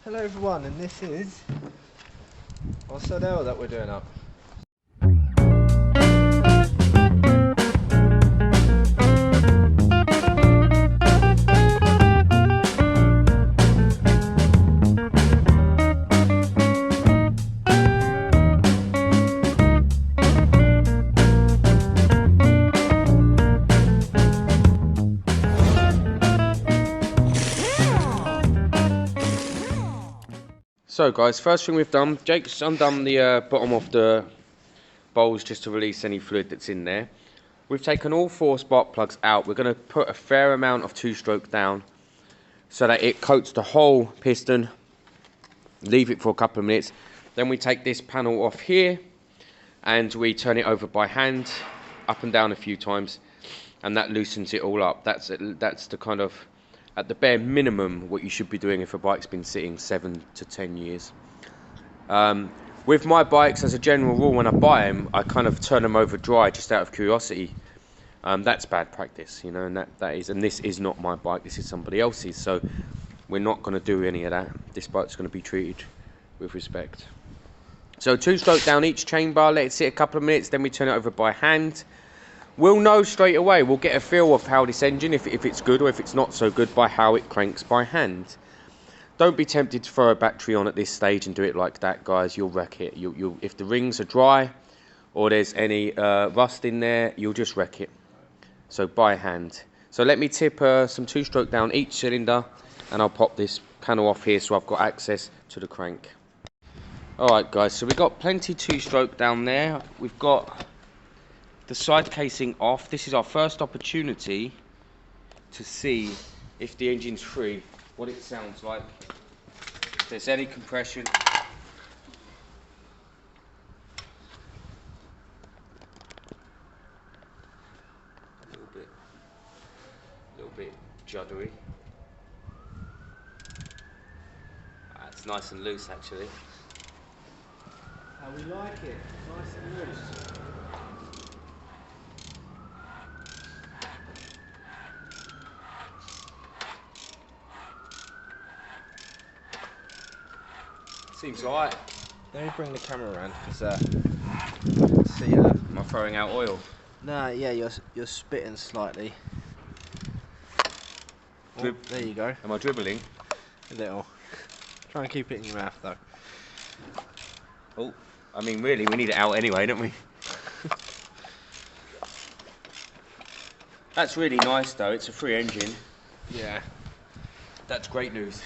Hello everyone, and this is what's that L that we're doing up? So guys, first thing we've done, Jake's undone the bottom of the bowls just to release any fluid that's in there. We've taken all 4 spark plugs out. We're going to put a fair amount of 2-stroke down so that it coats the whole piston. Leave it for a couple of minutes. Then we take this panel off here and we turn it over by hand, up and down a few times, and that loosens it all up. That's the kind of, at the bare minimum, what you should be doing if a bike's been sitting 7 to 10 years. With my bikes, as a general rule, when I buy them, I kind of turn them over dry just out of curiosity. That's bad practice, you know, and and this is not my bike, this is somebody else's, so we're not going to do any of that. This bike's going to be treated with respect. So 2-stroke down each chamber, let it sit a couple of minutes, then we turn it over by hand. We'll know straight away, we'll get a feel of how this engine, if it's good or if it's not so good, by how it cranks by hand. Don't be tempted to throw a battery on at this stage and do it like that, guys. You'll wreck it. If the rings are dry or there's any rust in there, you'll just wreck it. So by hand. So let me tip some 2-stroke down each cylinder, and I'll pop this panel off here so I've got access to the crank. Alright guys, so we've got plenty 2-stroke down there. We've got the side casing off. This is our first opportunity to see if the engine's free, what it sounds like, if there's any compression. A little bit juddery. It's nice and loose actually. How we like it, nice and loose. Seems alright. Let me bring the camera around because see, am I throwing out oil? Nah, yeah, you're spitting slightly. Oh, there you go. Am I dribbling? A little. Try and keep it in your mouth though. Oh, I mean really, we need it out anyway, don't we? That's really nice though, it's a free engine. Yeah. That's great news.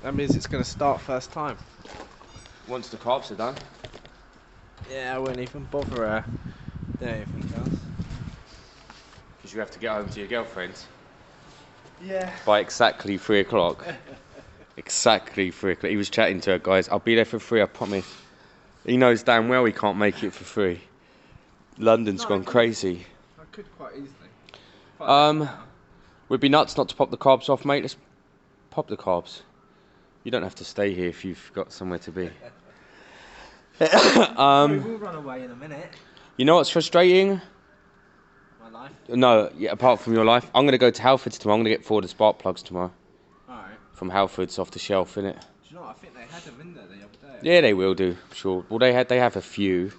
That means it's going to start first time. Once the carbs are done. Yeah, I wouldn't even bother doing anything else. Because you have to get home to your girlfriend's. Yeah. By exactly 3 o'clock. Exactly 3 o'clock. He was chatting to her, guys. I'll be there for 3, I promise. He knows damn well he can't make it for 3. London's gone crazy. I could quite easily. We'd be nuts not to pop the carbs off, mate. Let's pop the carbs. You don't have to stay here if you've got somewhere to be. We will run away in a minute. You know what's frustrating? My life? No, yeah, apart from your life. I'm going to go to Halford's tomorrow. I'm going to get 4 of the spark plugs tomorrow. Alright. From Halford's off the shelf, innit? Do you know what? I think they had them in there the other day. Yeah, they will do, sure. Well, they have a few.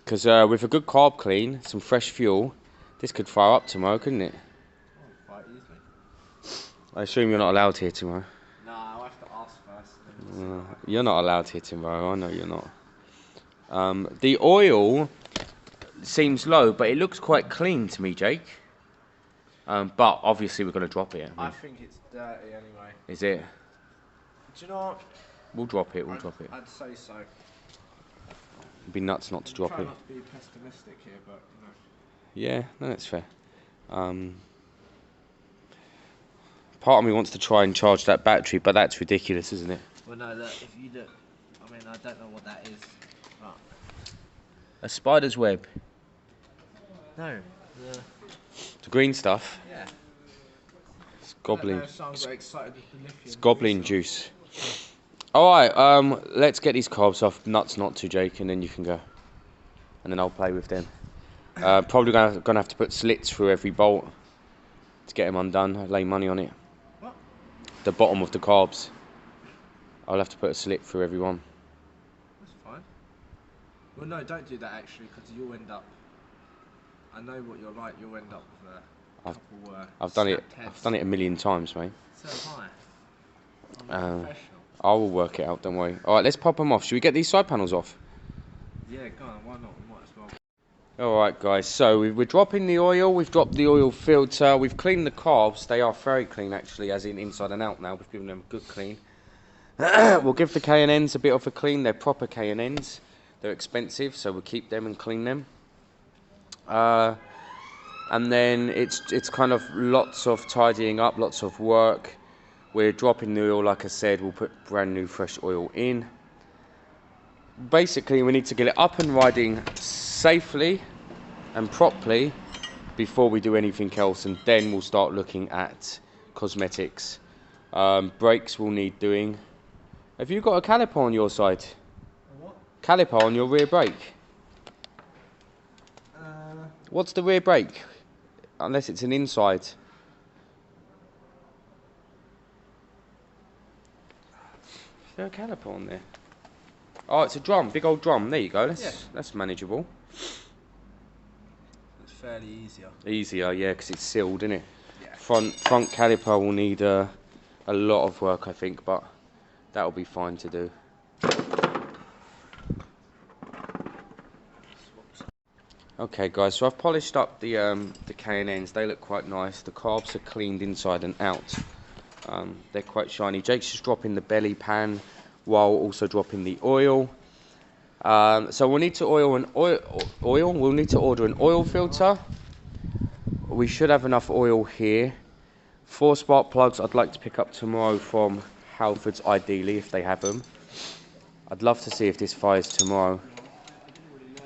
Because with a good carb clean, some fresh fuel, this could fire up tomorrow, couldn't it? Oh, quite easily. I assume you're not allowed here tomorrow. No, I'll have to ask first. You're not allowed here tomorrow, I know you're not. The oil seems low, but it looks quite clean to me, Jake. But obviously we're going to drop it. I think it's dirty anyway. Is it? Do you know what? We'll drop it, we'll drop it. I'd say so. It'd be nuts not to drop Try it. not to be pessimistic here, but you know. Yeah, no, that's fair. Part of me wants to try and charge that battery, but that's ridiculous, isn't it? Well, no, look, if you look, I mean, I don't know what that is. But A spider's web. no. The green stuff. Yeah. It's goblin. Excited with the lithium. It's goblin juice. Alright, let's get these carbs off. Nuts not to, Jake, and then you can go. And then I'll play with them. Probably gonna have to put slits through every bolt to get them undone. I'd lay money on it. What? The bottom of the carbs. I'll have to put a slit through everyone. That's fine. Well, no, don't do that actually, because you'll end up. I know what you're like. You'll end up with a couple. I've done it. Heads. I've done it a million times, mate. So have I. I'm a professional. I will work it out. Don't worry. All right, let's pop them off. Should we get these side panels off? Yeah, go on. Why not? We might as well. Alright guys, so we're dropping the oil, we've dropped the oil filter, we've cleaned the carbs. They are very clean actually, as in inside and out now. We've given them a good clean. We'll give the K&Ns a bit of a clean. They're proper K&Ns. They're expensive, so we'll keep them and clean them. And then it's kind of lots of tidying up, lots of work. We're dropping the oil, like I said. We'll put brand new fresh oil in. Basically, we need to get it up and riding safely and properly before we do anything else, and then we'll start looking at cosmetics. Brakes will need doing. Have you got a caliper on your side? A what? Caliper on your rear brake? What's the rear brake? Unless it's an inside. Is there a caliper on there? Oh, it's a drum, big old drum. There you go. That's manageable. It's fairly easier. Easier, yeah, because it's sealed, isn't it? Yeah. Front caliper will need a lot of work, I think, but that'll be fine to do. Okay, guys. So I've polished up the K&Ns. They look quite nice. The carbs are cleaned inside and out. They're quite shiny. Jake's just dropping the belly pan while also dropping the oil. So we'll need to we'll need to order an oil filter. We should have enough oil here. 4 spark plugs I'd like to pick up tomorrow from Halfords, ideally, if they have them. I'd love to see if this fires tomorrow.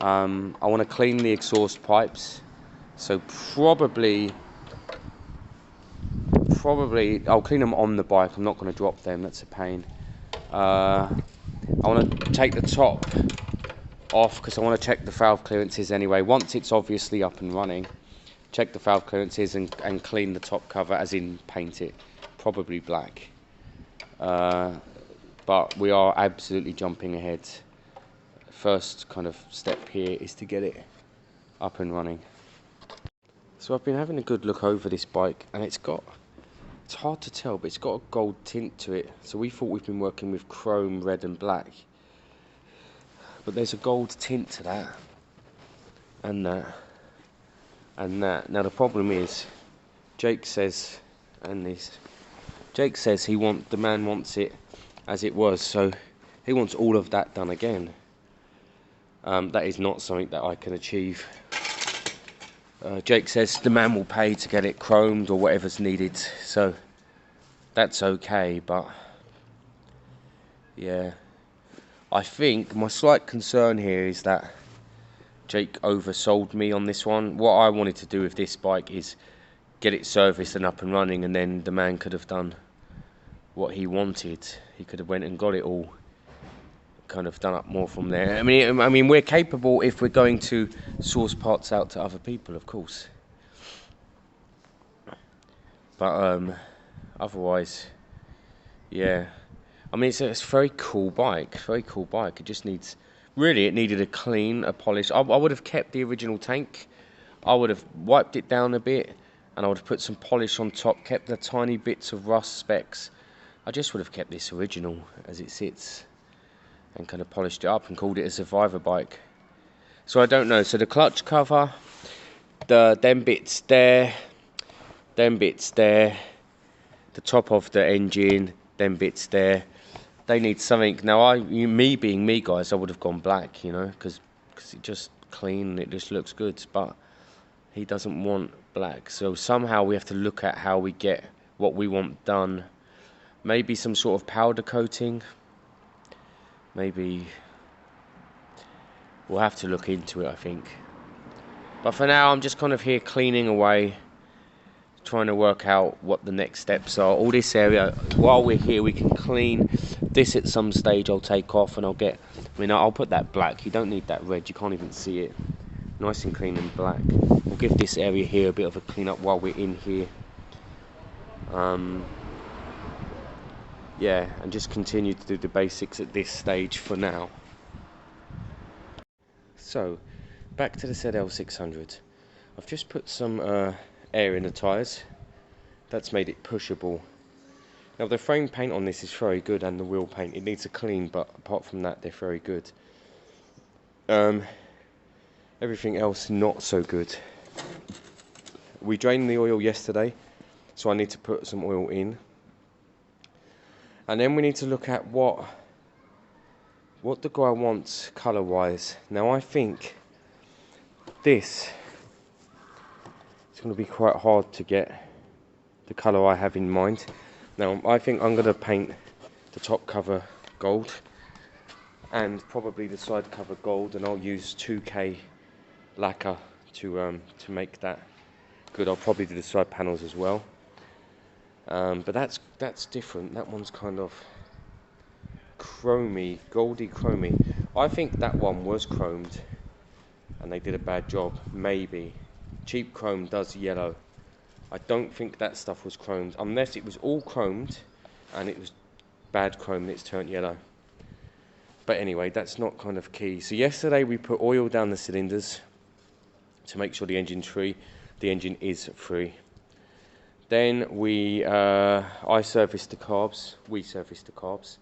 I want to clean the exhaust pipes, so probably I'll clean them on the bike. I'm not going to drop them, that's a pain. I want to take the top off because I want to check the valve clearances anyway. Once it's obviously up and running, check the valve clearances and clean the top cover, as in paint it, probably black. But we are absolutely jumping ahead. First kind of step here is to get it up and running. So I've been having a good look over this bike, and it's hard to tell, but it's got a gold tint to it. So we thought we've been working with chrome, red and black, but there's a gold tint to that and that and that. Now the problem is, Jake says the man wants it as it was, so he wants all of that done again. That is not something that I can achieve. Jake says the man will pay to get it chromed or whatever's needed, so that's okay, but yeah. I think my slight concern here is that Jake oversold me on this one. What I wanted to do with this bike is get it serviced and up and running, and then the man could have done what he wanted. He could have went and got it all kind of done up more from there. I mean, we're capable if we're going to source parts out to other people, of course. But otherwise, yeah. I mean, it's a very cool bike. Very cool bike. It just needs, really, it needed a clean, a polish. I would have kept the original tank. I would have wiped it down a bit, and I would have put some polish on top, kept the tiny bits of rust specks. I just would have kept this original as it sits, and kind of polished it up and called it a survivor bike. So I don't know. So the clutch cover, them bits there, the top of the engine, them bits there, they need something. Now me being me, guys, I would have gone black, you know, because it just clean and it just looks good, but he doesn't want black. So somehow we have to look at how we get what we want done. Maybe some sort of powder coating. Maybe we'll have to look into it, I think. But for now, I'm just kind of here cleaning away, trying to work out what the next steps are. All this area, while we're here, we can clean this at some stage. I'll take off and I'll put that black. You don't need that red, you can't even see it. Nice and clean and black. We'll give this area here a bit of a clean up while we're in here. yeah, and just continue to do the basics at this stage for now. So, back to the zl600. I've just put some air in the tyres. That's made it pushable. Now the frame paint on this is very good, and the wheel paint, it needs a clean, but apart from that they're very good. Everything else not so good. We drained the oil yesterday, so I need to put some oil in. And then we need to look at what the guy wants colour wise. Now I think this is going to be quite hard to get the colour I have in mind. Now I think I'm going to paint the top cover gold and probably the side cover gold, and I'll use 2K lacquer to make that good. I'll probably do the side panels as well, but that's different. That one's kind of chromy, goldy chromy. I think that one was chromed and they did a bad job. Maybe cheap chrome does yellow. I don't think that stuff was chromed, unless it was all chromed and it was bad chrome and it's turned yellow. But anyway, that's not kind of key. So yesterday we put oil down the cylinders to make sure the engine's free. The engine is free. Then I serviced the carbs. We serviced the carbs.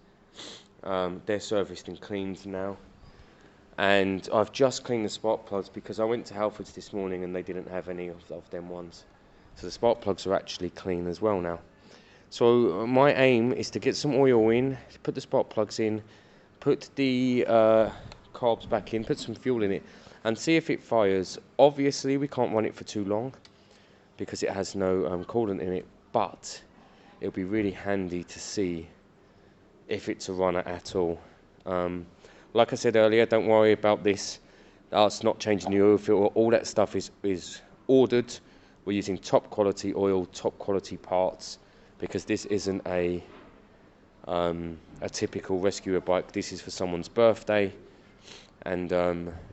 They're serviced and cleaned now. And I've just cleaned the spark plugs because I went to Halfords this morning and they didn't have any of them ones. So the spark plugs are actually clean as well now. So my aim is to get some oil in, put the spark plugs in, put the carbs back in, put some fuel in it, and see if it fires. Obviously we can't run it for too long because it has no coolant in it, but it'll be really handy to see if it's a runner at all. Like I said earlier, don't worry about this. It's not changing the oil filter. All that stuff is ordered. We're using top quality oil, top quality parts, because this isn't a typical rescuer bike. This is for someone's birthday, and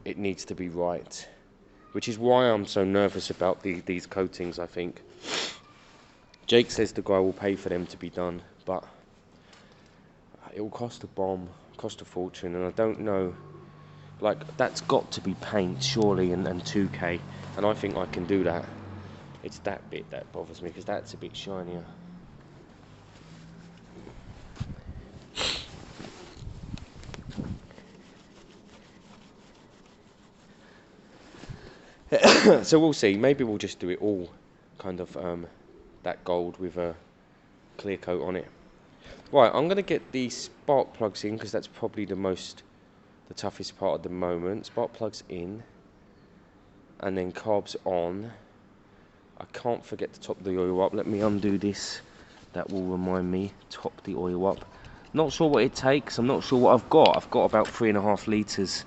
it needs to be right, which is why I'm so nervous about these coatings. I think Jake says the guy will pay for them to be done, but it will cost a bomb, cost a fortune, and I don't know. Like, that's got to be paint surely, and 2K, and I think I can do that. It's that bit that bothers me, because that's a bit shinier. So we'll see. Maybe we'll just do it all kind of that gold with a clear coat on it. Right, I'm going to get the spark plugs in because that's probably the toughest part at the moment. Spark plugs in, and then carbs on. I can't forget to top the oil up. Let me undo this. That will remind me. Top the oil up. Not sure what it takes. I'm not sure what I've got. I've got about 3.5 litres.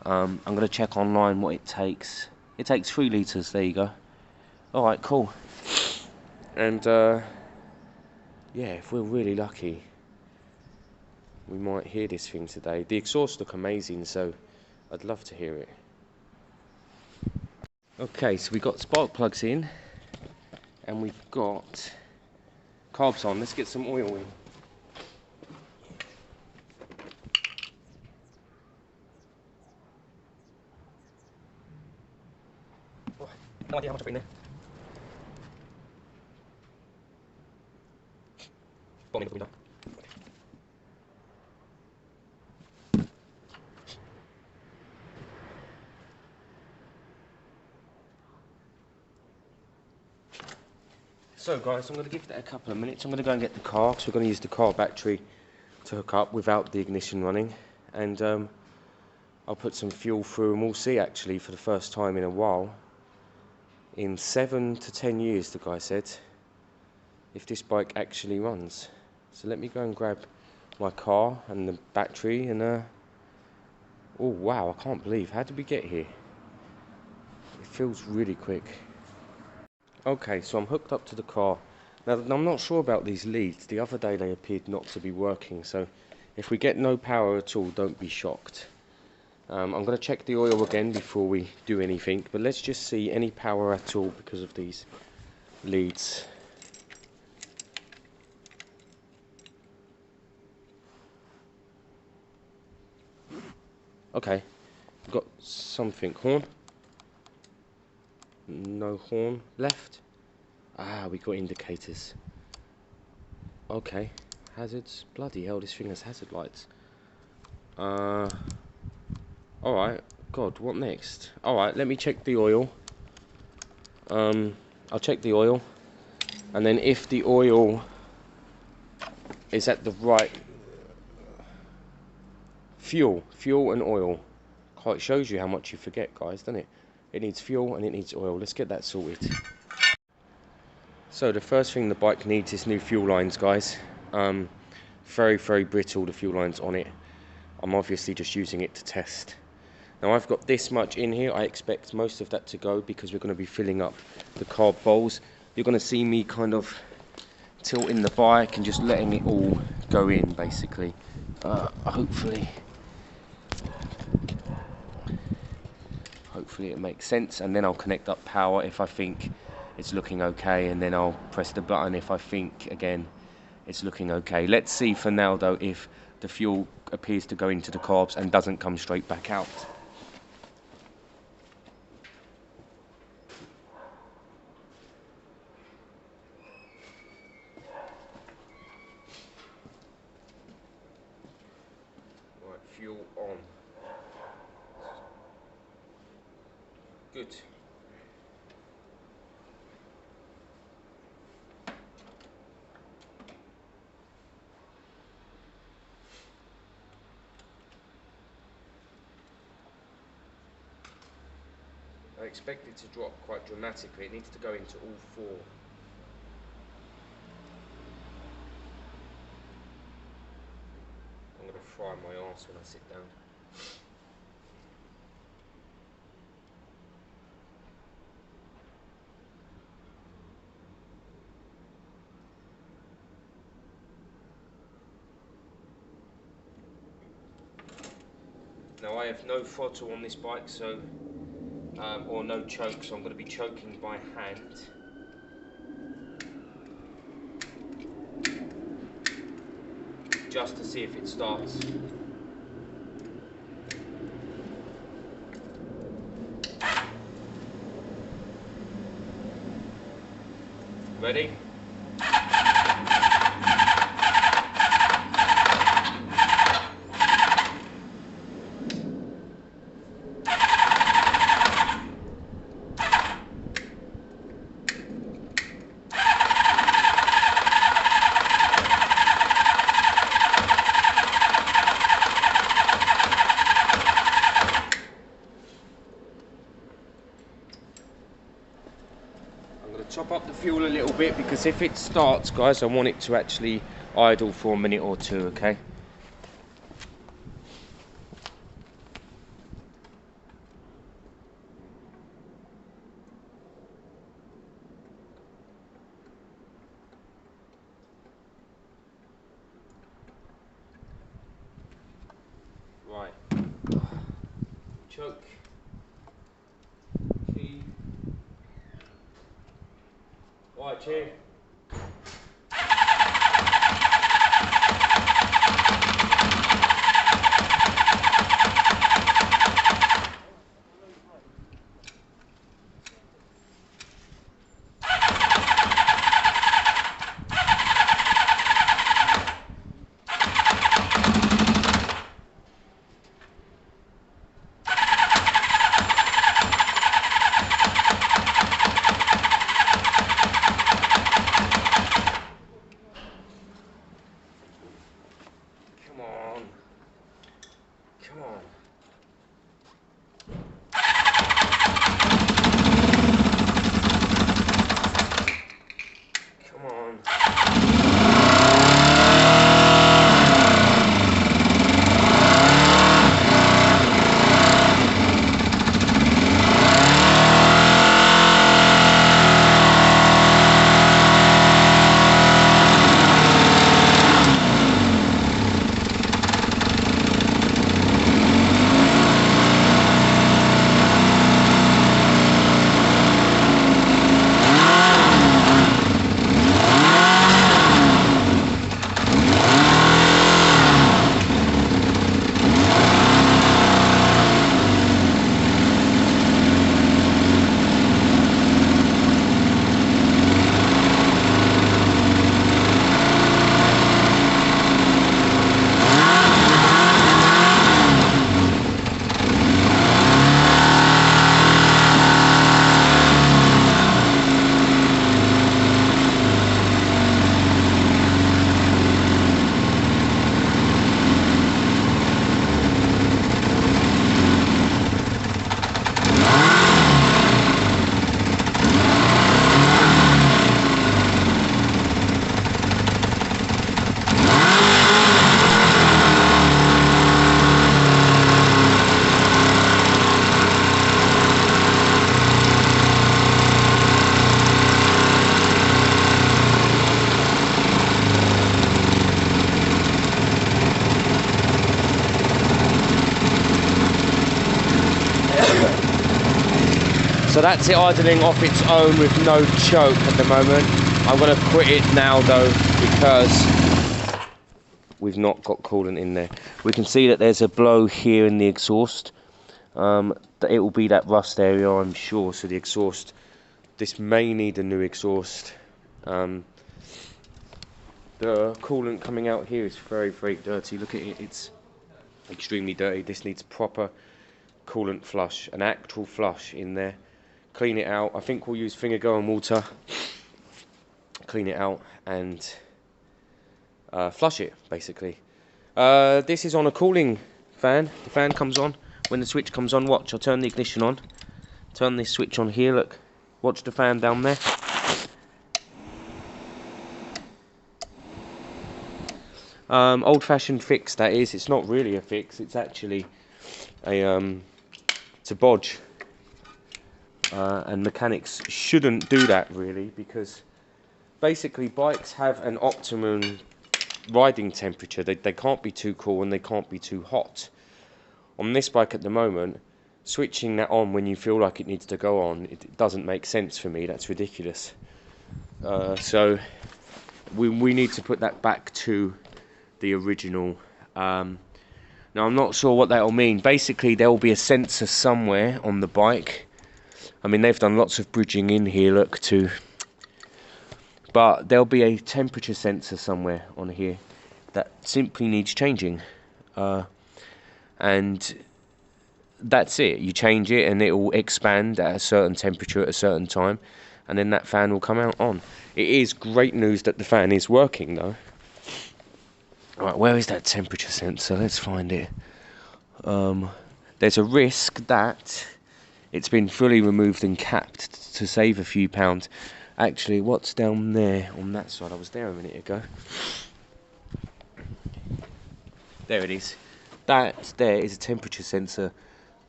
I'm going to check online what it takes. It takes 3 litres. There you go. Alright, cool. And yeah, if we're really lucky, we might hear this thing today. The exhausts look amazing, so I'd love to hear it. Okay, so we've got spark plugs in, and we've got carbs on. Let's get some oil in. Oh, no idea how much I've put in there. Bomb in the window. So guys, I'm going to give that a couple of minutes. I'm going to go and get the car, because we're going to use the car battery to hook up without the ignition running, and I'll put some fuel through, and we'll see actually for the first time in a while, in 7 to 10 years the guy said, if this bike actually runs. So let me go and grab my car and the battery, and oh wow, I can't believe, how did we get here? It feels really quick. Okay, so I'm hooked up to the car. Now, I'm not sure about these leads. The other day they appeared not to be working, so if we get no power at all, don't be shocked. I'm going to check the oil again before we do anything, but let's just see any power at all because of these leads. Okay, got something. Horn? No horn left. Ah, we got indicators. Okay, hazards. Bloody hell, this thing has hazard lights. Alright, God, what next? Alright, let me check the oil. I'll check the oil, and then if the oil is at the right fuel and oil. It shows you how much you forget, guys, doesn't it? It needs fuel and it needs oil. Let's get that sorted. So the first thing the bike needs is new fuel lines, guys. Very, very brittle, the fuel lines on it. I'm obviously just using it to test. Now I've got this much in here. I expect most of that to go because we're going to be filling up the carb bowls. You're going to see me kind of tilting the bike and just letting it all go in, basically. Hopefully it makes sense, and then I'll connect up power if I think it's looking okay, and then I'll press the button if I think, again, it's looking okay. Let's see for now, though, if the fuel appears to go into the carbs and doesn't come straight back out. Right, fuel on. Good. I expect it to drop quite dramatically. It needs to go into all four. I'm going to fry my arse when I sit down. Now I have no throttle on this bike, so or no choke, so I'm going to be choking by hand. Just to see if it starts. Ready? Top up the fuel a little bit, because if it starts, guys, I want it to actually idle for a minute or two, okay? Right. Choke. Key. Right, cheer. Come on. Come on. So that's it idling off its own with no choke at the moment. I'm going to quit it now though, because we've not got coolant in there. We can see that there's a blow here in the exhaust. It will be that rust area, I'm sure. So the exhaust, this may need a new exhaust. The coolant coming out here is very, very dirty. Look at it, it's extremely dirty. This needs proper coolant flush, an actual flush in there. Clean it out. I think we'll use finger going water, clean it out, and flush it basically. This is on a cooling fan. The fan comes on when the switch comes on. Watch, I'll turn the ignition on, turn this switch on here. Look, watch the fan down there. Old-fashioned fix that is. It's not really a fix, it's actually a it's a bodge, and mechanics shouldn't do that really, because basically bikes have an optimum riding temperature. They can't be too cool and they can't be too hot. On this bike at the moment, switching that on when you feel like it needs to go on, it doesn't make sense for me. That's ridiculous. So we need to put that back to the original. Now I'm not sure what that will mean. Basically there will be a sensor somewhere on the bike. I mean, they've done lots of bridging in here, look, too. But there'll be a temperature sensor somewhere on here that simply needs changing. And that's it. You change it and it will expand at a certain temperature at a certain time, and then that fan will come out on. It is great news that the fan is working though. Right, where is that temperature sensor? Let's find it. There's a risk that it's been fully removed and capped to save a few pounds. Actually, what's down there on that side? I was there a minute ago. There it is. That there is a temperature sensor.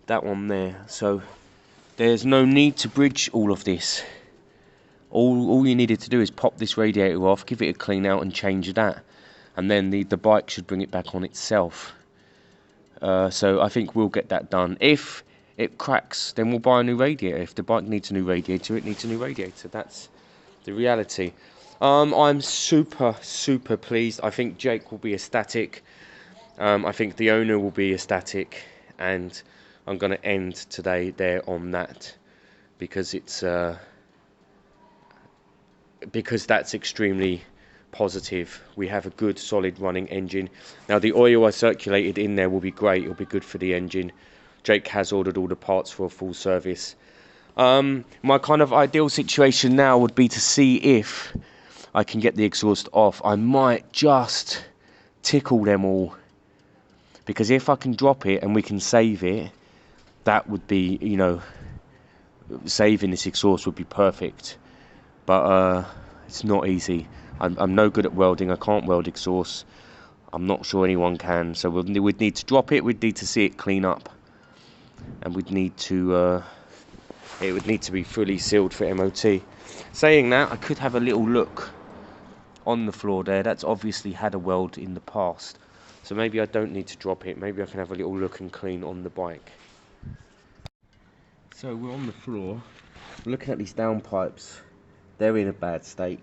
That one there. So there's no need to bridge all of this. All you needed to do is pop this radiator off, give it a clean out and change that. And then the bike should bring it back on itself. So I think we'll get that done. If it cracks, then we'll buy a new radiator. If the bike needs a new radiator, it needs a new radiator. That's the reality. I'm super pleased. I think Jake will be ecstatic. I think the owner will be ecstatic, and I'm going to end today there on that, because it's because that's extremely positive. We have a good solid running engine. Now the oil I circulated in there will be great. It'll be good for the engine. Jake has ordered all the parts for a full service. My kind of ideal situation now would be to see if I can get the exhaust off. I might just tickle them all, because if I can drop it and we can save it, that would be, you know, saving this exhaust would be perfect. But it's not easy. I'm no good at welding. I can't weld exhausts. I'm not sure anyone can. So we'd need to drop it. We'd need to see it clean up, and we'd need to. It would need to be fully sealed for MOT. Saying that, I could have a little look on the floor there. That's obviously had a weld in the past. So maybe I don't need to drop it. Maybe I can have a little look and clean on the bike. So we're on the floor. We're looking at these downpipes. They're in a bad state.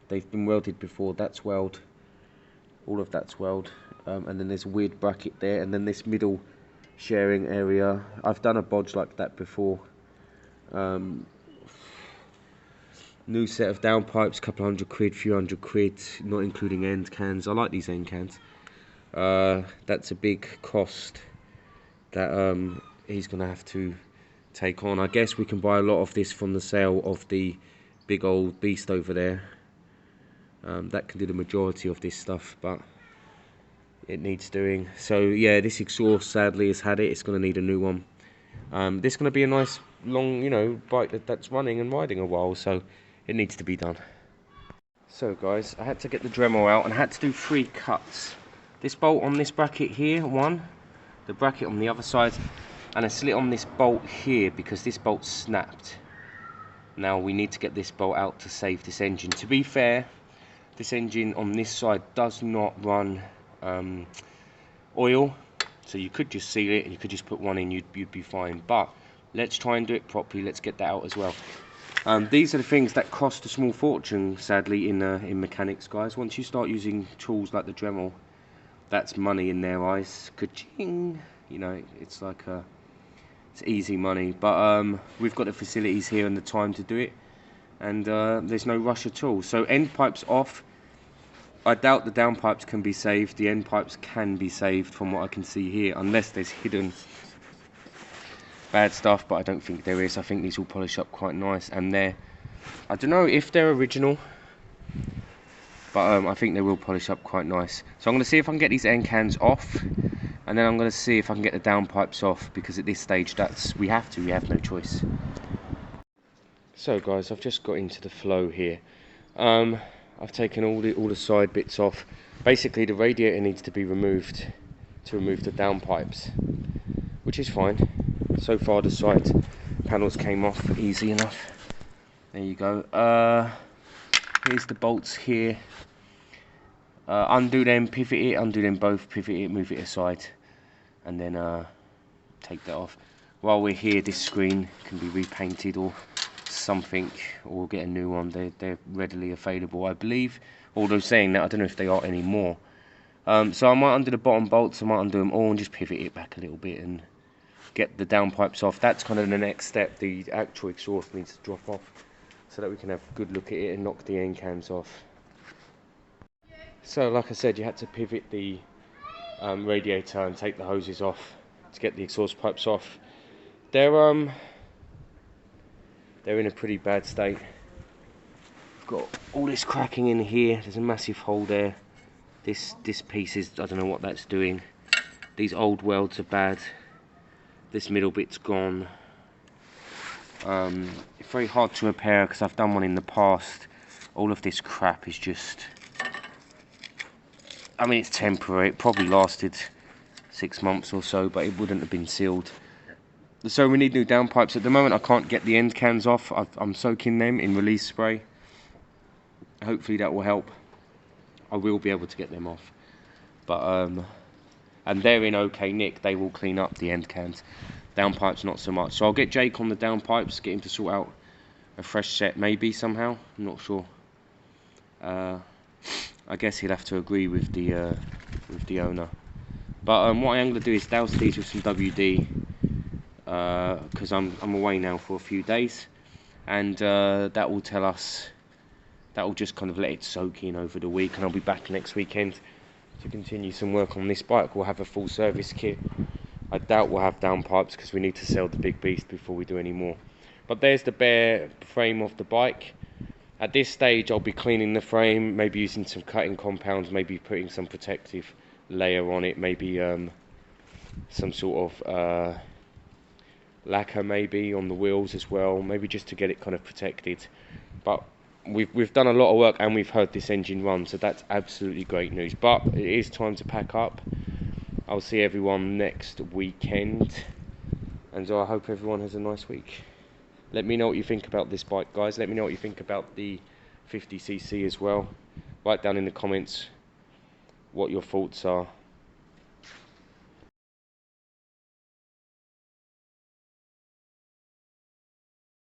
They've been welded before. That's weld. All of that's weld. And then there's a weird bracket there. And then this middle sharing area. I've done a bodge like that before. New set of downpipes, couple £100, few £100, not including end cans. I like these end cans. That's a big cost that he's going to have to take on. I guess we can buy a lot of this from the sale of the big old beast over there. That can do the majority of this stuff, but it needs doing. So yeah, this exhaust sadly has had it. It's going to need a new one. This is going to be a nice long, you know, bike that's running and riding a while, so it needs to be done. So guys, I had to get the Dremel out and I had to do 3 cuts. This bolt on this bracket here, one, the bracket on the other side, and a slit on this bolt here because this bolt snapped. Now we need to get this bolt out to save this engine. To be fair, this engine on this side does not run oil, so you could just seal it and you could just put one in, you'd be fine. But let's try and do it properly. Let's get that out as well. These are the things that cost a small fortune, sadly, in mechanics, guys. Once you start using tools like the Dremel, that's money in their eyes. Ka-ching! You know, it's like it's easy money. But we've got the facilities here and the time to do it, and there's no rush at all. So end pipes off. I doubt the downpipes can be saved. The end pipes can be saved from what I can see here, unless there's hidden bad stuff, but I don't think there is. I think these will polish up quite nice, and I don't know if they're original, but I think they will polish up quite nice. So I'm going to see if I can get these end cans off, and then I'm going to see if I can get the downpipes off, because at this stage we have no choice. So guys, I've just got into the flow here. I've taken all the side bits off. Basically the radiator needs to be removed to remove the downpipes, which is fine. So far the side panels came off easy enough. There you go. Here's the bolts here. Undo them, pivot it, undo them both, pivot it, move it aside, and then take that off. While we're here, this screen can be repainted or something, or we'll get a new one. They're readily available, I believe. Although saying that, I don't know if they are anymore. So I might undo the bottom bolts, I might undo them all and just pivot it back a little bit and get the downpipes off. That's kind of the next step. The actual exhaust needs to drop off so that we can have a good look at it and knock the end cans off. So like I said, you had to pivot the radiator and take the hoses off to get the exhaust pipes off. They're in a pretty bad state. Got all this cracking in here. There's a massive hole there. This piece is, I don't know what that's doing. These old welds are bad. This middle bit's gone. It's very hard to repair because I've done one in the past. All of this crap is just, I mean, it's temporary. It probably lasted 6 months or so, but it wouldn't have been sealed. So we need new downpipes. At the moment I can't get the end cans off. I'm soaking them in release spray. Hopefully that will help. I will be able to get them off. But and they're in okay nick. They will clean up the end cans. Downpipes not so much. So I'll get Jake on the downpipes, get him to sort out a fresh set maybe somehow. I'm not sure. I guess he'll have to agree with the owner. But what I am going to do is douse these with some WD. Because I'm away now for a few days, and that will tell us, that will just kind of let it soak in over the week, and I'll be back next weekend to continue some work on this bike. We'll have a full service kit. I doubt we'll have downpipes because we need to sell the big beast before we do any more. But there's the bare frame of the bike. At this stage I'll be cleaning the frame, maybe using some cutting compounds, maybe putting some protective layer on it, maybe some sort of lacquer maybe on the wheels as well, maybe just to get it kind of protected. But we've done a lot of work and we've heard this engine run, so that's absolutely great news. But it is time to pack up. I'll see everyone next weekend, and I hope everyone has a nice week. Let me know what you think about this bike, guys. Let me know what you think about the 50cc as well. Write down in the comments what your thoughts are.